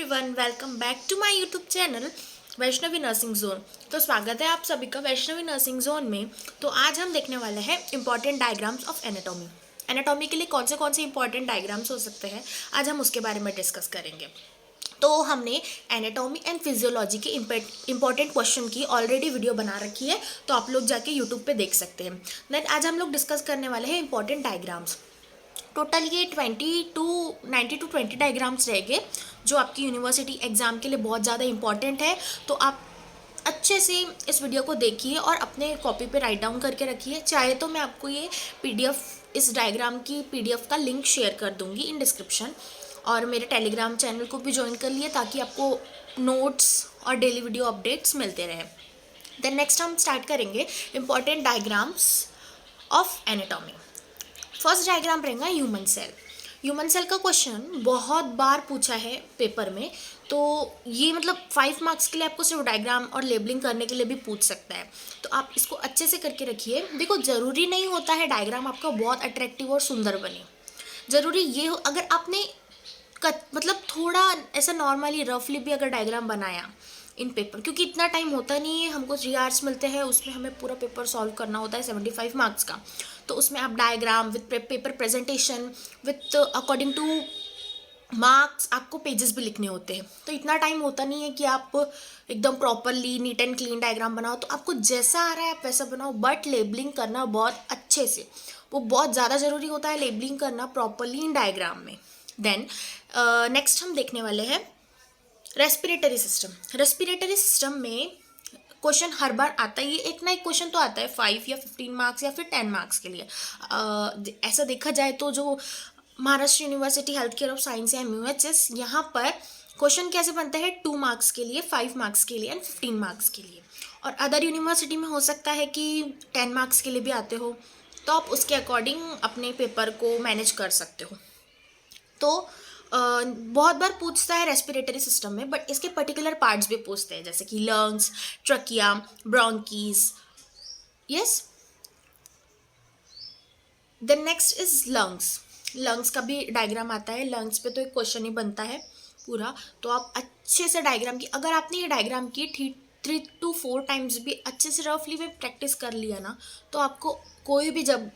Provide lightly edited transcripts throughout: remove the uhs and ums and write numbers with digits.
Everyone, welcome back to my YouTube channel Vaishnavi nursing zone. तो स्वागत है आप सभी का वैष्णवी नर्सिंग जोन में। तो आज हम देखने वाले हैं important diagrams of anatomy. Anatomy के लिए कौन से इंपॉर्टेंट डायग्राम्स हो सकते हैं, आज हम उसके बारे में डिस्कस करेंगे। तो हमने एनाटॉमी एंड फिजियोलॉजी के इंपॉर्टेंट क्वेश्चन की ऑलरेडी वीडियो बना रखी है, तो आप लोग जाके यूट्यूब पे देख सकते हैं। देन आज हम लोग डिस्कस करने वाले हैं इंपॉर्टेंट डायग्राम्स। टोटल ये 19 to 20 डायग्राम्स रहेंगे जो आपकी यूनिवर्सिटी एग्ज़ाम के लिए बहुत ज़्यादा इंपॉर्टेंट है। तो आप अच्छे से इस वीडियो को देखिए और अपने कॉपी पे राइट डाउन करके रखिए। चाहे तो मैं आपको ये पीडीएफ, इस डायग्राम की पीडीएफ का लिंक शेयर कर दूंगी इन डिस्क्रिप्शन, और मेरे टेलीग्राम चैनल को भी ज्वाइन कर लिए ताकि आपको नोट्स और डेली वीडियो अपडेट्स मिलते रहे। देन नेक्स्ट हम स्टार्ट करेंगे important diagrams of anatomy. First diagram रहेगा ह्यूमन सेल। ह्यूमन सेल का क्वेश्चन बहुत बार पूछा है पेपर में, तो ये मतलब 5 मार्क्स के लिए आपको सिर्फ डायग्राम और लेबलिंग करने के लिए भी पूछ सकता है। तो आप इसको अच्छे से करके रखिए। देखो, ज़रूरी नहीं होता है डायग्राम आपका बहुत अट्रैक्टिव और सुंदर बने। ज़रूरी ये हो, अगर आपने मतलब थोड़ा ऐसा नॉर्मली रफली भी अगर डायग्राम बनाया इन पेपर, क्योंकि इतना टाइम होता नहीं है, हमको 3 आवर्स मिलते हैं, उसमें हमें पूरा पेपर सॉल्व करना होता है 75 मार्क्स का। तो उसमें आप diagram with paper presentation with according two marks आपको पेजेस भी लिखने होते हैं। तो इतना टाइम होता नहीं है कि आप एकदम properly neat and clean diagram बनाओ। तो आपको जैसा आ रहा है आप वैसा बनाओ, बट लेबलिंग करना बहुत अच्छे से, वो बहुत ज़्यादा ज़रूरी होता है लेबलिंग करना प्रॉपरली इन डायग्राम में। देन नेक्स्ट हम देखने वाले हैं रेस्पिरेटरी सिस्टम। रेस्पिरेटरी सिस्टम में क्वेश्चन हर बार आता है, ये एक ना एक क्वेश्चन तो आता है 5 या 15 मार्क्स या फिर 10 मार्क्स के लिए। ऐसा देखा जाए तो जो Maharashtra university health care of science या MUHS, यहाँ पर क्वेश्चन कैसे बनते हैं 2 मार्क्स के लिए, 5 मार्क्स के लिए एंड 15 मार्क्स के लिए। और अदर यूनिवर्सिटी में हो सकता है कि 10 मार्क्स के लिए भी आते हो, तो आप उसके अकॉर्डिंग अपने पेपर को मैनेज कर सकते हो। तो बहुत बार पूछता है रेस्पिरेटरी सिस्टम में, बट इसके पर्टिकुलर पार्ट्स भी पूछते हैं, जैसे कि lungs, trachea, bronchi. Yes. Then next is lungs. Lungs का भी डायग्राम आता है, लंग्स पे तो एक क्वेश्चन ही बनता है पूरा। तो आप अच्छे से डायग्राम की, अगर आपने ये डायग्राम की 3 to 4 टाइम्स भी अच्छे से रफली में प्रैक्टिस कर लिया ना, तो आपको कोई भी जब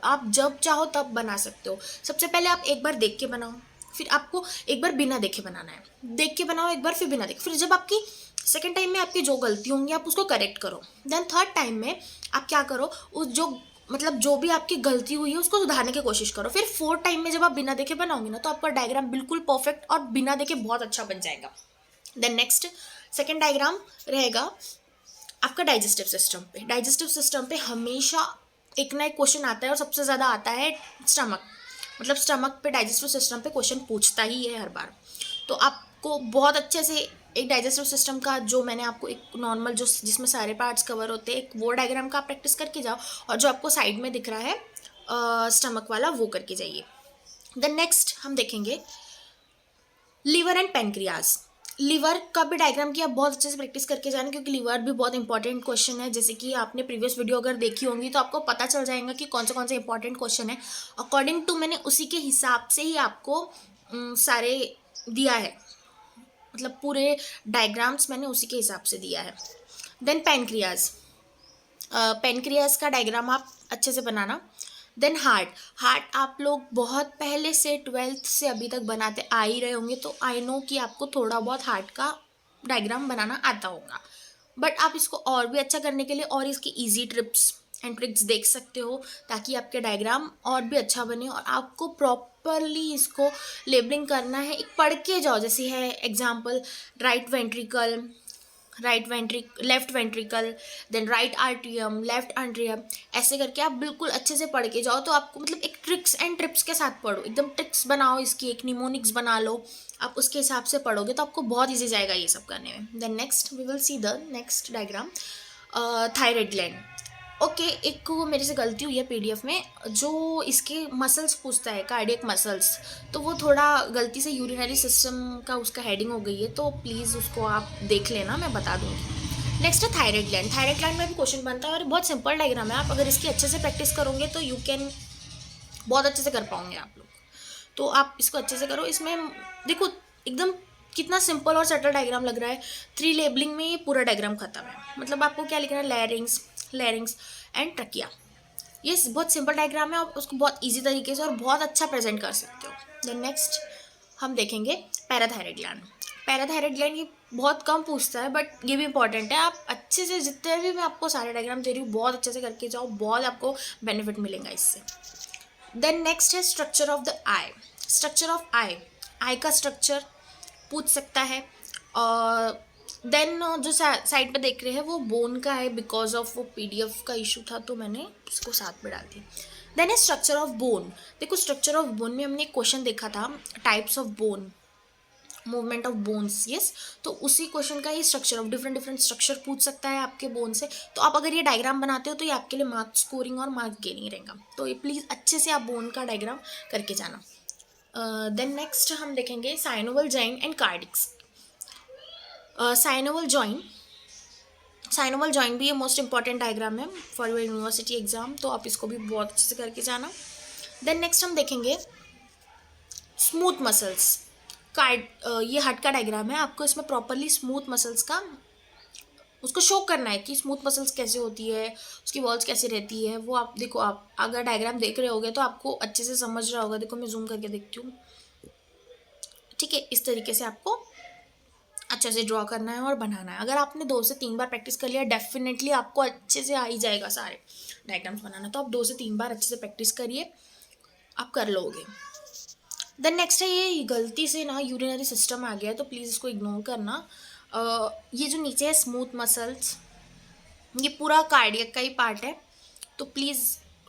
चाहो तब बना सकते हो। सबसे पहले आप एक बार देख के बनाओ, फिर आपको एक बार बिना देखे बनाना है, देख के बनाओ एक बार, फिर बिना देखे, फिर जब आपकी सेकेंड टाइम में आपकी जो गलती होंगी आप उसको करेक्ट करो। देन थर्ड टाइम में आप क्या करो, उस जो भी आपकी गलती हुई है उसको सुधारने की कोशिश करो। फिर 4th टाइम में जब आप बिना देखे बनाओगे ना, तो आपका डायग्राम बिल्कुल परफेक्ट और बिना देखे बहुत अच्छा बन जाएगा। देन नेक्स्ट सेकेंड डायग्राम रहेगा आपका डाइजेस्टिव सिस्टम पे। डाइजेस्टिव सिस्टम पे हमेशा एक ना एक क्वेश्चन आता है, और सबसे ज़्यादा आता है स्टमक। मतलब स्टमक पे, डाइजेस्टिव सिस्टम पे क्वेश्चन पूछता ही है हर बार। तो आपको बहुत अच्छे से एक डाइजेस्टिव सिस्टम का, जो मैंने आपको एक नॉर्मल जो जिसमें सारे पार्ट्स कवर होते हैं, एक वो डायग्राम का प्रैक्टिस करके जाओ, और जो आपको साइड में दिख रहा है स्टमक वाला, वो करके जाइए। देन नेक्स्ट हम देखेंगे लीवर एंड पेनक्रियाज। लीवर का भी डायग्राम की आप बहुत अच्छे से प्रैक्टिस करके जाना, क्योंकि लीवर भी बहुत इंपॉर्टेंट क्वेश्चन है। जैसे कि आपने प्रीवियस वीडियो अगर देखी होंगी तो आपको पता चल जाएगा कि कौन से इंपॉर्टेंट क्वेश्चन है। अकॉर्डिंग टू मैंने उसी के हिसाब से ही आपको सारे दिया है, मतलब पूरे डायग्राम्स मैंने उसी के हिसाब से दिया है। देन पेनक्रियाज, पेनक्रियाज का डायग्राम आप अच्छे से बनाना। देन हार्ट आप लोग बहुत पहले से 12th से अभी तक बनाते आ ही रहे होंगे, तो आई नो कि आपको थोड़ा बहुत हार्ट का डायग्राम बनाना आता होगा, बट आप इसको और भी अच्छा करने के लिए और इसकी इजी टिप्स एंड ट्रिक्स देख सकते हो, ताकि आपके डायग्राम और भी अच्छा बने। और आपको प्रॉपरली इसको लेबलिंग करना है, एक पढ़ के जाओ। जैसे है example, left ventricle, then right atrium, left atrium, ऐसे करके आप बिल्कुल अच्छे से पढ़ के जाओ। तो आपको मतलब एक ट्रिक्स एंड ट्रिप्स के साथ पढ़ो, एकदम ट्रिक्स बनाओ, इसकी एक निमोनिक्स बना लो, आप उसके हिसाब से पढ़ोगे तो आपको बहुत ईजी जाएगा ये सब करने में। Then next we will see the next diagram, thyroid gland. Okay, एक वो मेरे से गलती हुई है पीडीएफ में, जो इसके मसल्स पूछता है, कार्डियक मसल्स, तो वो थोड़ा गलती से यूरिनरी सिस्टम का उसका हेडिंग हो गई है, तो प्लीज़ उसको आप देख लेना, मैं बता दूँगी। नेक्स्ट है थायराइड ग्लैंड। थायराइड ग्लैंड में भी क्वेश्चन बनता है, और बहुत सिंपल डायग्राम है। आप अगर इसकी अच्छे से प्रैक्टिस करोगे तो यू कैन बहुत अच्छे से कर पाओगे आप लोग। तो आप इसको अच्छे से करो। इसमें देखो एकदम कितना सिंपल और सटल डायग्राम लग रहा है। 3 लेबलिंग में ये पूरा डायग्राम खत्म है। मतलब आपको क्या लिखना है, लैरिंग्स एंड ट्रकिया। ये बहुत सिंपल डायग्राम है, आप उसको बहुत इजी तरीके से और बहुत अच्छा प्रेजेंट कर सकते हो। देन नेक्स्ट हम देखेंगे पैराथायरॉइड ग्लैंड। पैराथायरॉइड ग्लैंड ये बहुत कम पूछता है, बट ये भी इंपॉर्टेंट है। आप अच्छे से, जितने भी मैं आपको सारे डायग्राम दे रही हूँ, बहुत अच्छे से करके जाओ, बहुत आपको बेनिफिट मिलेगा इससे। देन नेक्स्ट है structure of the eye. Structure of eye का स्ट्रक्चर पूछ सकता है। और देन जो साइड पे देख रहे हैं वो बोन का है, बिकॉज ऑफ वो पीडीएफ का इशू था तो मैंने उसको साथ में डाल दिया। देन है स्ट्रक्चर ऑफ बोन। देखो स्ट्रक्चर ऑफ बोन में हमने एक क्वेश्चन देखा था, types of bone, movement of bones, yes. तो उसी क्वेश्चन का ये स्ट्रक्चर ऑफ डिफरेंट स्ट्रक्चर पूछ सकता है आपके बोन से। तो आप अगर ये डायग्राम बनाते हो तो ये आपके लिए मार्क्स स्कोरिंग और मार्क गेनिंग रहेगा। तो ये प्लीज़ अच्छे से आप बोन का डायग्राम करके जाना। देन नेक्स्ट हम देखेंगे synovial joint and cardiacs. Synovial joint भी ये मोस्ट इंपॉर्टेंट डायग्राम है फॉर योर यूनिवर्सिटी एग्जाम, तो आप इसको भी बहुत अच्छे से करके जाना। देन नेक्स्ट हम देखेंगे स्मूथ मसल्स। ये हार्ट का डायग्राम है, आपको इसमें प्रॉपरली स्मूथ मसल्स का उसको शो करना है कि स्मूथ मसल्स कैसे होती है, उसकी वॉल्स कैसे रहती है। वो आप देखो, आप अगर डायग्राम देख रहे होगे तो आपको अच्छे से समझ रहा होगा। देखो मैं जूम करके देखती हूँ, ठीक है। इस तरीके से आपको अच्छे से ड्रॉ करना है और बनाना है। अगर आपने 2 से 3 बार प्रैक्टिस कर लिया, डेफिनेटली आपको अच्छे से आ ही जाएगा सारे डायग्राम्स बनाना। तो आप 2 से 3 बार अच्छे से प्रैक्टिस करिए, आप कर लोगे। देन नेक्स्ट है, ये गलती से ना यूरिनरी सिस्टम आ गया है तो प्लीज़ इसको इग्नोर करना। ये जो नीचे है स्मूथ मसल्स, ये पूरा कार्डियक का ही पार्ट है, तो प्लीज़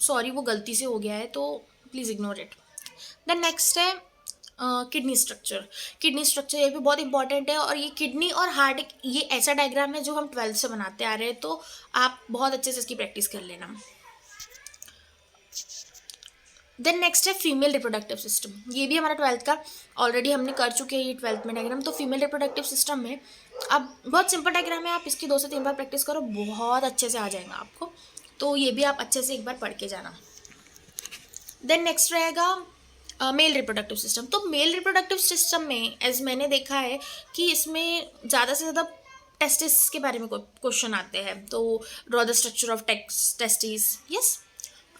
सॉरी वो गलती से हो गया है, तो please ignore it. Then next है किडनी स्ट्रक्चर। किडनी स्ट्रक्चर ये भी बहुत इंपॉर्टेंट है, और ये किडनी और हार्ट ये ऐसा डायग्राम है जो हम 12th से बनाते आ रहे हैं, तो आप बहुत अच्छे से इसकी प्रैक्टिस कर लेना। देन नेक्स्ट है फीमेल रिप्रोडक्टिव सिस्टम। ये भी हमारा 12th का ऑलरेडी हमने कर चुके हैं ये 12th में डायग्राम। तो फीमेल रिप्रोडक्टिव सिस्टम में अब बहुत सिंपल डायग्राम है, आप इसकी 2 से 3 बार प्रैक्टिस करो, बहुत अच्छे से आ जाएगा आपको। तो ये भी आप अच्छे से एक बार पढ़ के जाना। देन नेक्स्ट रहेगा मेल रिप्रोडक्टिव सिस्टम। तो मेल रिप्रोडक्टिव सिस्टम में एज मैंने देखा है कि इसमें ज़्यादा से ज़्यादा टेस्टिस के बारे में क्वेश्चन आते हैं। तो draw the structure of testis, yes.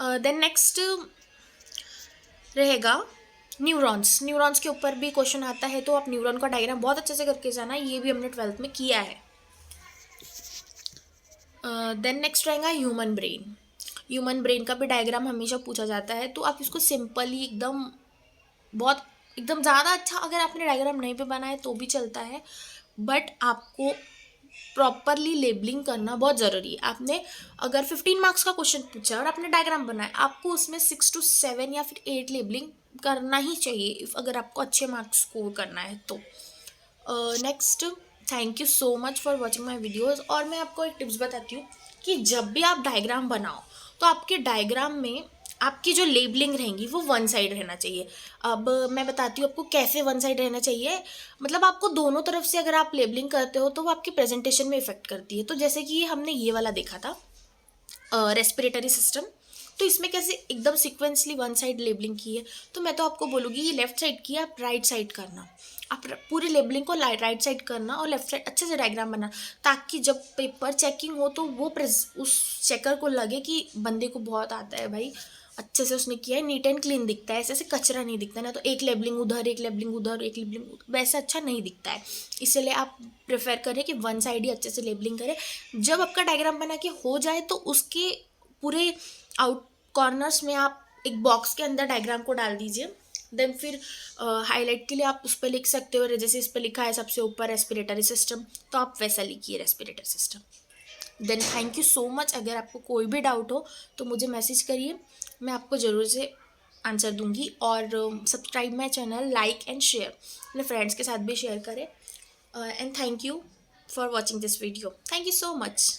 Then next रहेगा न्यूरॉन्स के ऊपर भी क्वेश्चन आता है, तो आप न्यूरॉन का डायग्राम बहुत अच्छे से करके जाना, ये भी हमने 12th में किया है। देन नेक्स्ट रहेगा ह्यूमन ब्रेन का भी डायग्राम हमेशा पूछा जाता है, तो आप इसको सिंपली एकदम ज़्यादा अच्छा, अगर आपने डायग्राम नहीं पे बनाया तो भी चलता है, बट आपको प्रॉपरली लेबलिंग करना बहुत ज़रूरी है। आपने अगर 15 मार्क्स का क्वेश्चन पूछा और आपने डायग्राम बनाया, आपको उसमें 6 to 7 या फिर 8 लेबलिंग करना ही चाहिए अगर आपको अच्छे मार्क्स स्कोर करना है तो। Next, thank you so much for watching my videos. और मैं आपको एक टिप्स बताती हूँ कि जब भी आप डायग्राम बनाओ तो आपके डायग्राम में आपकी जो लेबलिंग रहेंगी वो 1 साइड रहना चाहिए। अब मैं बताती हूँ आपको कैसे 1 साइड रहना चाहिए। मतलब आपको दोनों तरफ से अगर आप लेबलिंग करते हो तो वो आपकी प्रेजेंटेशन में इफेक्ट करती है। तो जैसे कि हमने ये वाला देखा था रेस्पिरेटरी सिस्टम, तो इसमें कैसे एकदम सिक्वेंसली 1 साइड लेबलिंग की है। तो मैं तो आपको बोलूँगी ये लेफ्ट साइड की है, आप राइट साइड करना। आप पूरी लेबलिंग को राइट साइड करना और लेफ्ट साइड अच्छे से डायग्राम बनाना, ताकि जब पेपर चेकिंग हो तो वो उस चेकर को लगे कि बंदे को बहुत आता है भाई, अच्छे से उसने किया है, नीट एंड क्लीन दिखता है, ऐसे कचरा नहीं दिखता ना। तो एक लेबलिंग उधर, एक लेबलिंग उधर, एक लेबलिंग वैसा अच्छा नहीं दिखता है। इसलिए आप प्रेफर करें कि 1 साइड ही अच्छे से लेबलिंग करें। जब आपका डायग्राम बना के हो जाए तो उसके पूरे आउट कॉर्नर्स में आप एक बॉक्स के अंदर डायग्राम को डाल दीजिए। देन फिर हाईलाइट के लिए आप उस पर लिख सकते हो, जैसे इस पर लिखा है सबसे ऊपर रेस्पिरेटरी सिस्टम, तो आप वैसा लिखिए respiratory system. Then thank you so much. अगर आपको कोई भी डाउट हो तो मुझे मैसेज करिए, मैं आपको ज़रूर से आंसर दूंगी। और subscribe my channel, like and share, अपने फ्रेंड्स के साथ भी शेयर करें। And thank you for watching this video. Thank you so much.